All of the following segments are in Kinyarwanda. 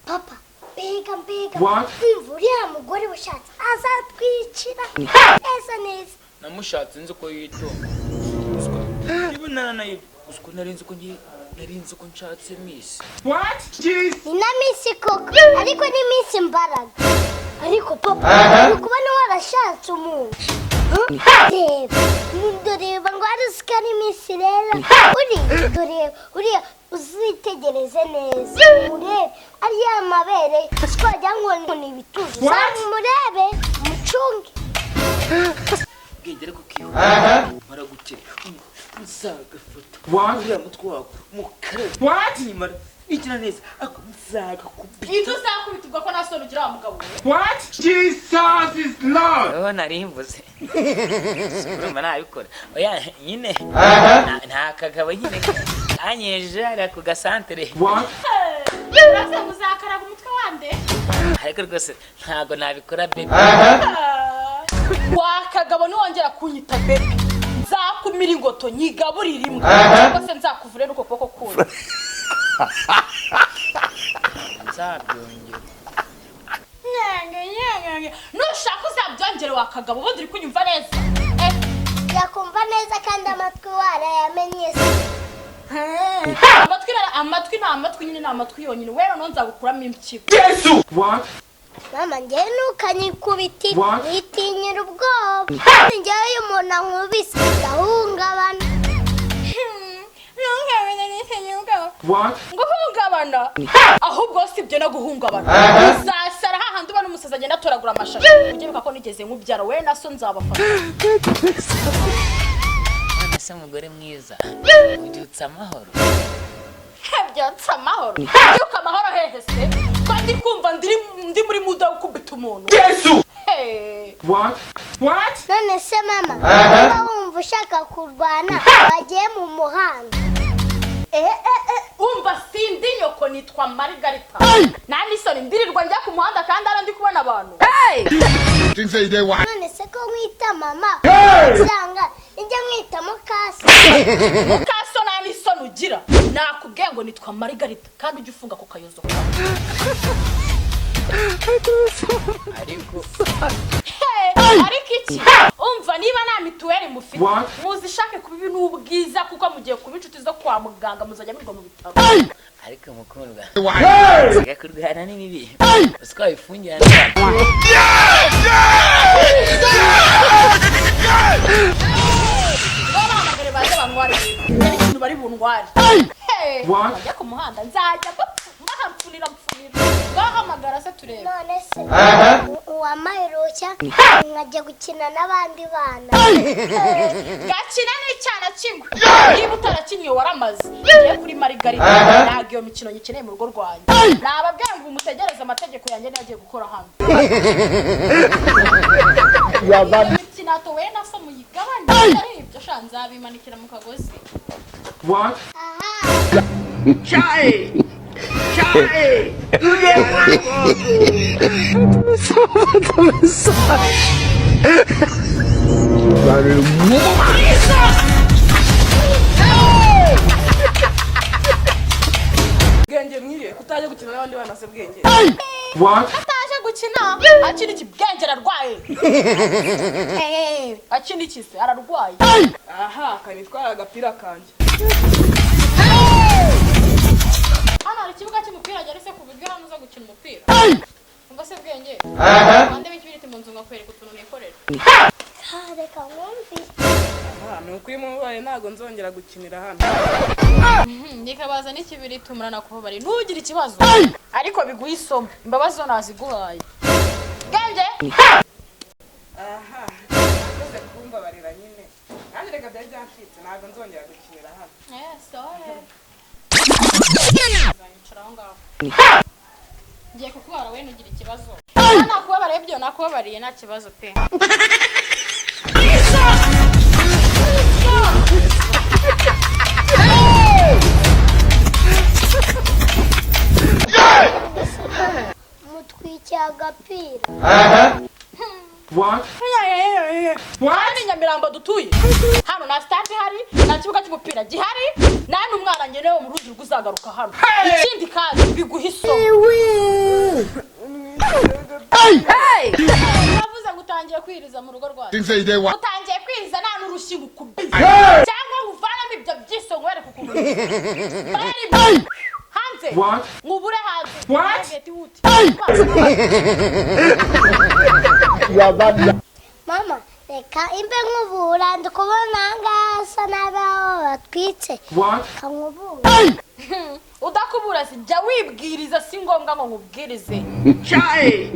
Papa, pega. What? Umugore washatse azatwicira. Esa neza. Namushatse nzi ko yitonda. Ibunana nayo usko narinzi ko nshatse miss. What? Jeez. Nina miss koko, ariko ni miss imbaraga. Ariko papa, ukubona warashatse umuntu. Ndoreba ngo aruska ni miss rero. Uri uzitegereze neza. Murebe ari amabere twajya ngo ni bituzi. Murebe mucunge. Bwenge ariko kiyo. Maragute. Nsaga foto. What? Uriya mutwe wako mukare. What? Nyimara ikina neza akunzaga kubita. Ibyo uzakubitirwa ko nasoni ugira umugabo. What? Jesus is Lord. Oh narimbuze. Urumva nabikora. Oya nyine. Nta kagabo nyine. Anyeje ari ku gasantere. What? Urasa muzakaraga umutwe wande. Ariko rwose ntago nabikora baby. Wakagabo niwongera kunyita baby. Nzakumira ingoto nyigaburira imwe. Cyangwa se nzakuvure nuko koko kure. Nzabyongera. Nushaka uzabyongere wakagabo ubundi uri kunyumva neza. Yakumva neza kandi amatwi warayamenye se. Amatwi nyine n'amatwi yonyine. Wewe no nzagukuramo impyiko. Jesus. What? Mama njye nukanyikubiti What? witinyira ubwoba. Njyewe umuntu ankubise ndahungabana. What? Guhungabana ahubwo si ibyo no guhungabana uzasara hahandi ubona umusaza agenda atoragura amashashi ugiruka ko nigeze nkubyara we naso nzabafata Se umugore mwiza ubyutsa amahoro. byatsa amahoro byuka amahoro hehe se kandi kumva ndi muri muda ukubita umuntu Jesus. What? What? None se mama niba wumva ushaka kurwana wagiye mu muhanda. umva sindi nyoko nitwa Margarita nani soni ndirirwa njya ku muhanda kandi ara ndi kubona abantu None se ko mwita mama cyanga njya mwita Mukase. Mukaso nani soni ugira nakubwiye ngo nitwa Margarita kandi ujye ufunga ku kayozo ariko iki umva niba nta mituweli mufite muzishake kuba ibintu ubwiza kuko mugiye kuba inshuti zo kwa muganga muzajya mwirwa mu bitaro Ariko mukundwa kurwana ni bibi usiko bifungira bahamagare baje bantware ibintu bari buntware bajya ku muhanda nzajya mbahamfunira bahamagara se turebe. None se uwamaheruka nkajya gukina n'abandi bana. Gakina n'icyana kingwe niba utarakinye waramaze ngiye kuri Margarita ntabwo iyo mikino nyikeneye mu rugo rwanjye nababwira ngo umutegereze amategeko yanjye nagiye gukora hano mikinato we naso muyigabanye ibyo sha nzabimanikira mu kagozi. What? Chai. Bwenge mwiriye kutaje gukina n'abandi bana se Bwenge. What? Ataje gukina akiri iki Bwenge ararwaye. Akindi iki se ararwaye. Aha kanitwara agapira kanje. Hano hari ikibuga cy'umupira ajya se kubiryo hano uza gukina umupira. Umva se Bwenge. Bande bikibirite mu nzu ngakwereka utuntu nikorera. Reka mwumvi. Nuko uyu mubaye ntago nzongera gukinira hano. Nikabaza n'ikibiriti umurana kubabari ntugire ikibazo ariko biguye isomo imbabazi zo naziguhaye Bwenge. Aha nakoze kumbabarira nyine kandi reka byari byanshitse ntago nzongera gukinira hano. Sorry. Ngiye kukubara we ntugire ikibazo. Nakubabariye byo nakubabariye nta kibazo pe. agapira. What? What? Ni Nyamirambo dutuye. Hano na stade hari, na kibuga cy'umupira gihari, na n'umwana ngene wo mu ruzi ruguzagaruka hano. Ikindi kazi biguhiso. Hey! Navuze ngutangiye kwiriza mu rugo rwawe. Utangiye kwiriza nta n'urushi ngukubi. Cyangwa nguvanamo ibyo byiso ngwere kukuntu. Hanze. What? Ngubure hanze. What? Mama, reka imbe nkubura ndikubona ngasa n'abaho batwitse. What? Kankubura. Udakubura si jya wibwiriza si ngombwa ngo nkubwirize. Chai!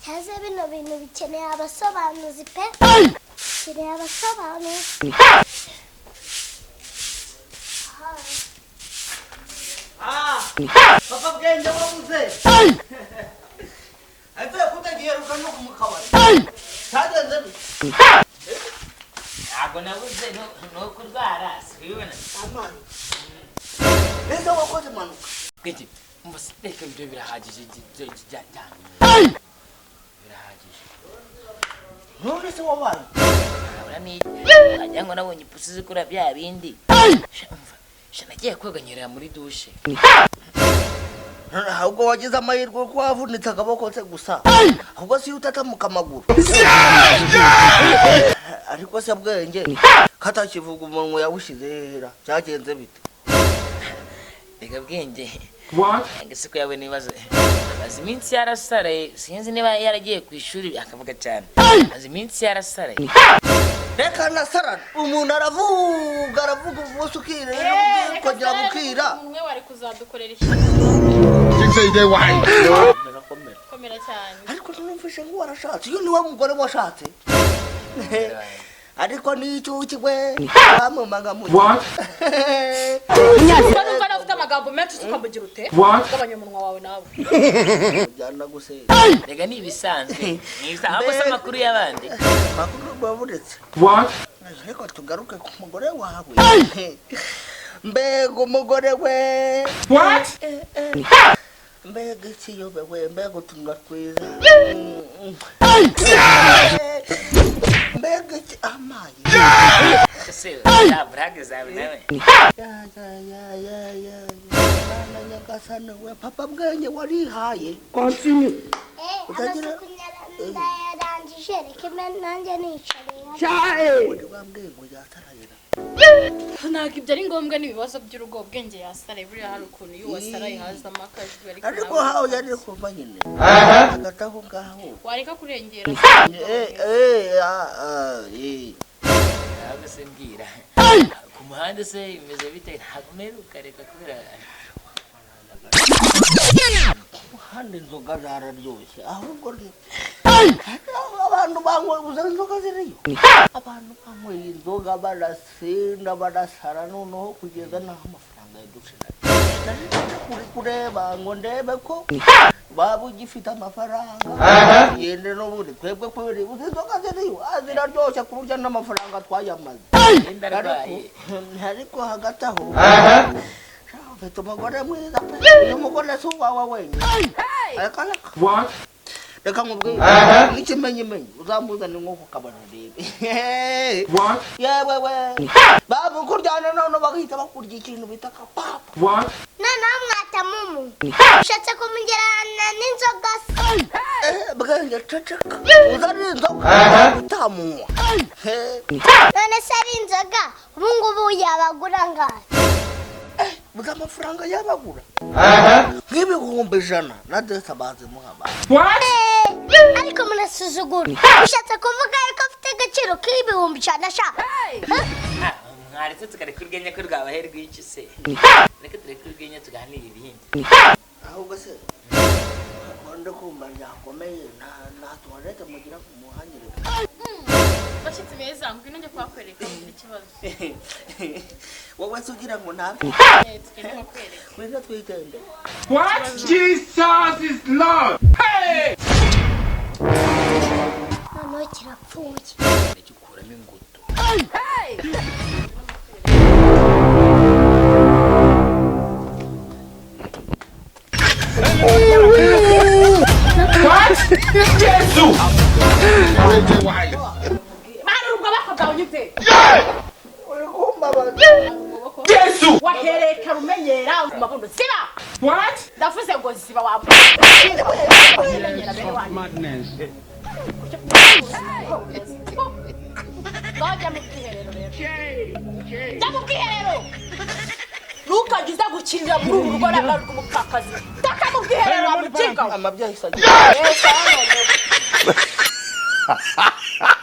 Haze bino bintu bikeneye abasobanuzi pe. Bikeneye abasobanuzi. Papa Bwenge wabuze. Ate kutagiheruka no kumukabari. Cyagenze bite? Ntabwo nabuze no kurwara sibibona. Amani. Ese wakoze manuka. Bwenge mbaseka ibyo birahagije cyane. Birahagije. None se wabaye? Abura ni ajya ngo nabonye ipusi zikura bya bindi. Nagiye kweganyerera muri dushe. Ahubwo wagize amahirwe ko wavunitse akaboko se gusa. Ahubwo si utatamuka amaguru. Ariko se Bwenge katakivuga umuntu yawushize hera. Cyagenze bite? Reka Bwenge. What? Ngese ko yawe nibaze. Azi iminsi yarasaraye sinzi niba yaragiye ku ishuri akavuga cyane. Azi iminsi yarasaraye. Reka nasarana umuntu aravuga ubuso ukire kongera bukira. Umwe wari kuzadukorera ikintu. Komera cyane. Ariko numvise ngo warashatse iyo niwe mugore washatse. Ariko n'icyuki we bamumanga mu. What? Nuko nafite amagambo menshi ukamugira ute? What? Gabanya umunwa wawe nawe. Byana gusenya. Rega ni ibisanzwe. Ni ibisanzwe se amakuru y'abandi. Makuru baburetse. What? Ariko tugaruke ku mugore wawe. Mbega umugore we. What? Mbega ikiyobe we mbega utunwa twiza. Mbega iki amaye. Se ya braga zawe nawe. Ya. Bana nyagasana we Papa Bwenge warihaye. Utagira ndayarangije reka nanjye nicarira. Uri bambwiye ngo yatarayira. Ntabwo ibyo ari ngombwa n'ibibazo by'urugo Bwenge yasaraye buriya hari ukuntu iyo wasaraye hazamo akajwi ariko hawo yari kuva nyine. Agataho ngaho. wareka kurengera. Ntabwo se mbwira. Ku muhanda se imeze bite ntabwo meruka reka kubera. Handi inzoga zararyoshye ahubwo abantu banywa inzoga ziriyo. Abantu banywa inzoga barasinda barasara noneho kugeza naho amafaranga yadushira. Kuri kureba ngo ndebe ko baba ugifite amafaranga yende n'ubundi twebwe kweri inzoga ziriyo ziraryoshye ku buryo n'amafaranga twayamaze. Ariko hagati aho ufite umugore mwiza pe uyu mugore si uwawe wenyine. What? Reka nkubwire n'ikimenyimenyi uzamuzane nko ku kabari rebe. What? Yewe we babu kuryana none bagahita bakurya ikintu bita kapapa. What? Noneho mwatamumu ushatse kumugerana n'inzoga se. Bwenge ceceka uzane inzoga utamunywa. None se ari inzoga ubu ngubu yabagura ngahe? Buza amafaranga yabagura nk'ibihumbi 100 na desa bazimuha abantu. What? Ariko munasuzugura ushatse kuvuga yuko afite agaciro k'ibihumbi 100 sha. Mwaretse tukareka urwenya ko rwabaherwa iki se. Reka tureke urwenya tuganire ibindi. Ahubwo se akunda kumva yakomeye na tuwarete mugira ku muhanyire. Bashitse beza ngwino nje kwakwereka ikibazo. Wowe sugira ngo nabe. Tukende kwakwereka. Wenda twitende. What? Jesus is Lord. Hey! Noneho kirapfuye. Kuramo ingutu. Jesus! Marunga bakagaho nyite. Jesus! Wahereka rumenyera mabundo. Siba. What? Ndavuze ngo siba wa. Madness. Ngoja mukiherero rero. Ndamukiherero. Nukagiza gukirira muri uru rugo n'abantu kumupfakazi. Taka mukiherero amukinga. Amabya isaje. Yes, I know.